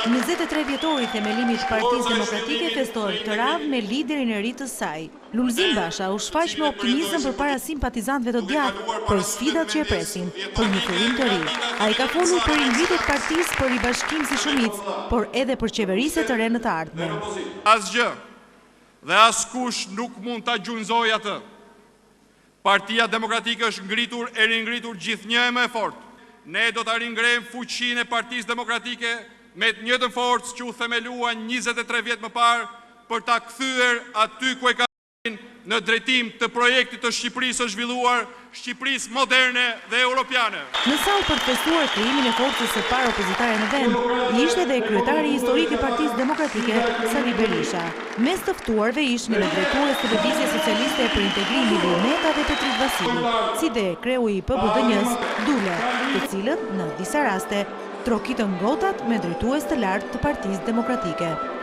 23 vjetori i themelimit të Partisë Demokratike festohet këtë radhë me liderin e ri të saj. Lulzim Basha u shfaq me optimizëm përpara simpatizantëve të djathtë për sfidat që e presin, për një fillim të ri. Ai ka folur për invitet të partisë për ribashkim si shumicë, por edhe për qeverisje të re në të ardhmen. Asgjë dhe askush nuk mund ta gjunjëzojë atë. Partia Demokratike është ngritur e ringritur gjithnjë me fortë. Ne do ta ringrejmë fuqinë e Partisë Demokratike me të njëjtën forcë që u themelua 23 vjet më parë për ta kthyer aty ku e ka në drejtim të projektit të Shqipërisë së zhvilluar, Shqipërisë moderne dhe europiane. Në sallë për të festuar krijimin e forcës së parë opozitare në vend, ishte edhe kryetari historik i Partisë Demokratike, Sali Berisha. Mes të ftuarve ishin edhe drejtues të Lëvizjes Socialiste për Integrim Meta dhe Petrit Vasili, si dhe kreu i PBDN-s, Dule, të cilët në disa raste trokitën gotat me drejtues të lartë të Partisë Demokratike.